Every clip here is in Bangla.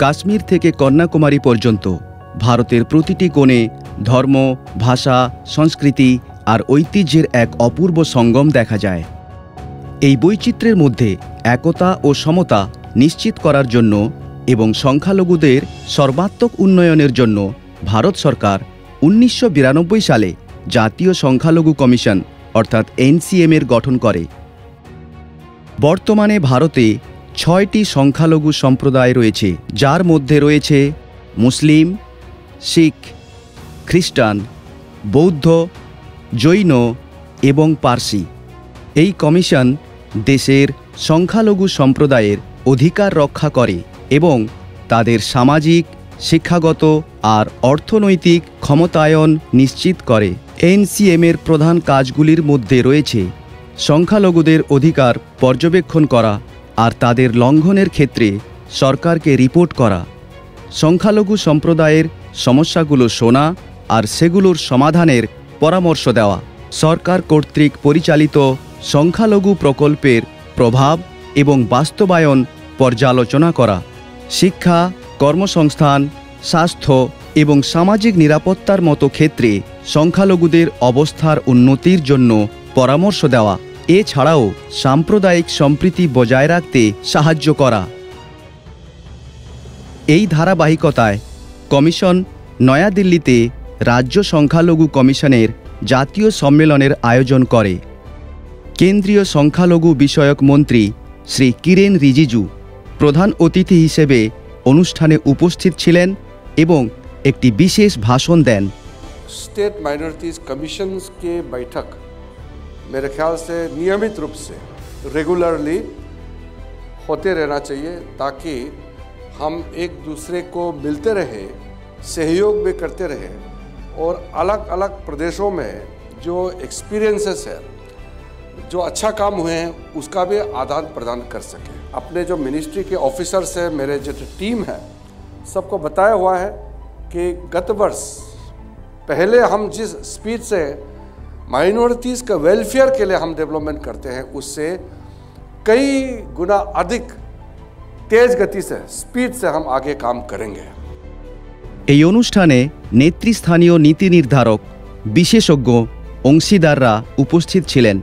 কাশ্মীর থেকে কন্যাকুমারী পর্যন্ত ভারতের প্রতিটি কোণে ধর্ম, ভাষা, সংস্কৃতি আর ঐতিহ্যের এক অপূর্ব সঙ্গম দেখা যায়। এই বৈচিত্র্যের মধ্যে একতা ও সমতা নিশ্চিত করার জন্য এবং সংখ্যালঘুদের সর্বাত্মক উন্নয়নের জন্য ভারত সরকার 1992 সালে জাতীয় সংখ্যালঘু কমিশন অর্থাৎ NCM এর গঠন করে। বর্তমানে ভারতে 6টি সংখ্যালঘু সম্প্রদায় রয়েছে, যার মধ্যে রয়েছে মুসলিম, শিখ, খ্রিস্টান, বৌদ্ধ, জৈন এবং পার্সি। এই কমিশন দেশের সংখ্যালঘু সম্প্রদায়ের অধিকার রক্ষা করে এবং তাদের সামাজিক, শিক্ষাগত আর অর্থনৈতিক ক্ষমতায়ন নিশ্চিত করে। NCM এর প্রধান কাজগুলির মধ্যে রয়েছে সংখ্যালঘুদের অধিকার পর্যবেক্ষণ করা আর তাদের লঙ্ঘনের ক্ষেত্রে সরকারকে রিপোর্ট করা, সংখ্যালঘু সম্প্রদায়ের সমস্যাগুলো শোনা আর সেগুলোর সমাধানের পরামর্শ দেওয়া, সরকার কর্তৃক পরিচালিত সংখ্যালঘু প্রকল্পের প্রভাব এবং বাস্তবায়ন পর্যালোচনা করা, শিক্ষা, কর্মসংস্থান, স্বাস্থ্য এবং সামাজিক নিরাপত্তার মতো ক্ষেত্রে সংখ্যালঘুদের অবস্থার উন্নতির জন্য পরামর্শ দেওয়া, এছাড়াও সাম্প্রদায়িক সম্প্রীতি বজায় রাখতে সাহায্য করা। এই ধারাবাহিকতায় কমিশন নয়াদিল্লিতে রাজ্য সংখ্যালঘু কমিশনের জাতীয় সম্মেলনের আয়োজন করে। কেন্দ্রীয় সংখ্যালঘু বিষয়ক মন্ত্রী শ্রী কিরেন রিজিজু প্রধান অতিথি হিসেবে অনুষ্ঠানে উপস্থিত ছিলেন এবং একটি বিশেষ ভাষণ দেন। स्टेट माइनॉरिटीज़ कमीशंस के बैठक मेरे ख्याल से नियमित रूप से रेगुलरली होते रहना चाहिए ताकि हम एक दूसरे को मिलते रहें, सहयोग भी करते रहें और अलग अलग प्रदेशों में जो एक्सपीरियंसेस है, जो अच्छा काम हुए हैं, उसका भी आदान प्रदान कर सकें। अपने जो मिनिस्ट्री के ऑफिसर्स हैं, मेरे जो टीम है, सबको बताया हुआ है कि गत वर्ष पहले हम जिस स्पीड से माइनॉरिटीज़ का वेलफेयर के लिए हम डेवलपमेंट करते हैं, उससे कई गुना अधिक तेज गति से, स्पीड से हम आगे काम करेंगे। এই অনুষ্ঠানে নেতৃস্থানীয় নীতি নির্ধারক, বিশেষজ্ঞ, অংশীদাররা উপস্থিত ছিলেন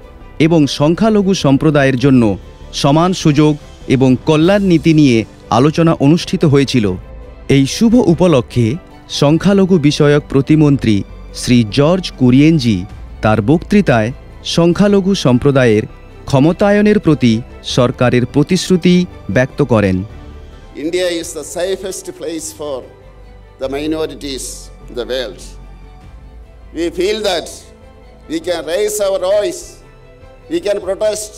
এবং সংখ্যালঘু সম্প্রদায়ের জন্য সমান সুযোগ এবং কল্যাণ নীতি নিয়ে আলোচনা অনুষ্ঠিত হয়েছিল। এই শুভ উপলক্ষে সংখ্যালঘু বিষয়ক প্রতিমন্ত্রী শ্রী জর্জ কুরিয়েনজি তার বক্তৃতায় সংখ্যালঘু সম্প্রদায়ের ক্ষমতায়নের প্রতি সরকারের প্রতিশ্রুতি ব্যক্ত করেন। India is the safest place for the minorities in the world. We feel that we can raise our voice, we can protest,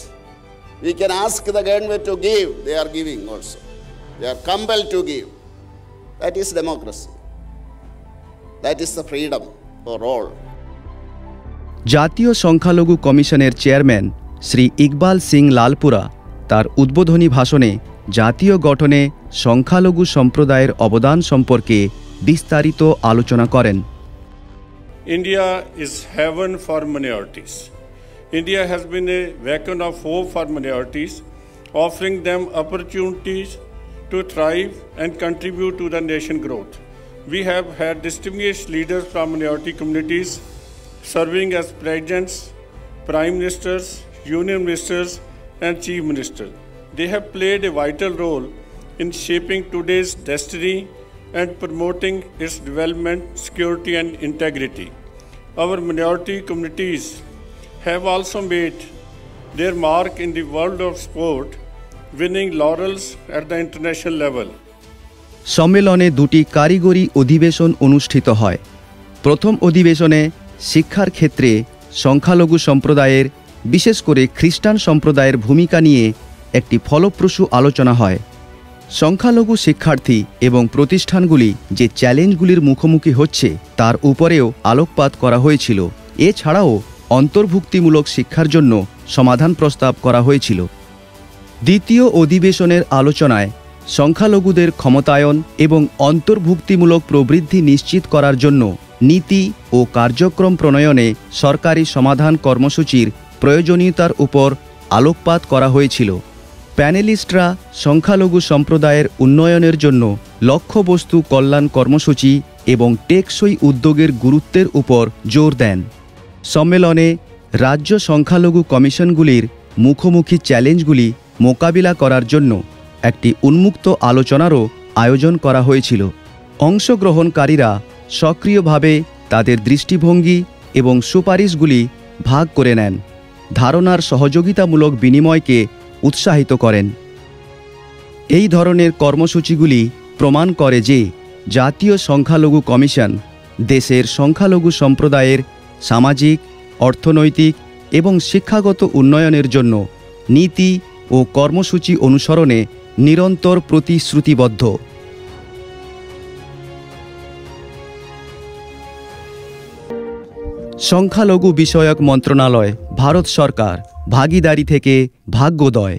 we can ask the government to give. They are giving also. They are compelled to give. That is democracy. That is the freedom for all. জাতীয় সংখ্যালঘু কমিশনের চেয়ারম্যান শ্রী ইকবাল সিং লালপুরা তার উদ্বোধনী ভাষণে জাতীয় গঠনে সংখ্যালঘু সম্প্রদায়ের অবদান সম্পর্কে বিস্তারিত আলোচনা করেন। India is heaven for minorities. India has been a beacon of hope for minorities, offering them opportunities to thrive and contribute to the nation growth. We have had distinguished leaders from minority communities serving as presidents, prime ministers, union ministers, and chief ministers. They have played a vital role in shaping today's destiny and promoting its development, security, and integrity. Our minority communities have also made their mark in the world of sport, winning laurels at the international level. সম্মেলনে দুটি কারিগরি অধিবেশন অনুষ্ঠিত হয়। প্রথম অধিবেশনে শিক্ষার ক্ষেত্রে সংখ্যালঘু সম্প্রদায়ের, বিশেষ করে খ্রিস্টান সম্প্রদায়ের ভূমিকা নিয়ে একটি ফলপ্রসূ আলোচনা হয়। সংখ্যালঘু শিক্ষার্থী এবং প্রতিষ্ঠানগুলি যে চ্যালেঞ্জগুলির মুখোমুখি হচ্ছে তার উপরেও আলোকপাত করা হয়েছিল। এছাড়াও অন্তর্ভুক্তিমূলক শিক্ষার জন্য সমাধান প্রস্তাব করা হয়েছিল। দ্বিতীয় অধিবেশনের আলোচনায় সংখ্যালঘুদের ক্ষমতায়ন এবং অন্তর্ভুক্তিমূলক প্রবৃদ্ধি নিশ্চিত করার জন্য নীতি ও কার্যক্রম প্রণয়নে সরকারি সমাধান কর্মসূচির প্রয়োজনীয়তার উপর আলোকপাত করা হয়েছিল। প্যানেলিস্টরা সংখ্যালঘু সম্প্রদায়ের উন্নয়নের জন্য লক্ষ্যবস্তু কল্যাণ কর্মসূচি এবং টেকসই উদ্যোগের গুরুত্বের উপর জোর দেন। সম্মেলনে রাজ্য সংখ্যালঘু কমিশনগুলির মুখোমুখি চ্যালেঞ্জগুলি মোকাবিলা করার জন্য একটি উন্মুক্ত আলোচনারও আয়োজন করা হয়েছিল। অংশগ্রহণকারীরা সক্রিয়ভাবে তাদের দৃষ্টিভঙ্গি এবং সুপারিশগুলি ভাগ করে নেন, ধারণার সহযোগিতামূলক বিনিময়কে উৎসাহিত করেন। এই ধরনের কর্মসূচিগুলি প্রমাণ করে যে জাতীয় সংখ্যালঘু কমিশন দেশের সংখ্যালঘু সম্প্রদায়ের সামাজিক, অর্থনৈতিক এবং শিক্ষাগত উন্নয়নের জন্য নীতি ও কর্মসূচি অনুসরণে নিরন্তর প্রতিশ্রুতিবদ্ধ। সংখ্যালঘু বিষয়ক মন্ত্রণালয়, ভারত সরকার, ভাগিদারি থেকে ভাগ্যোদয়।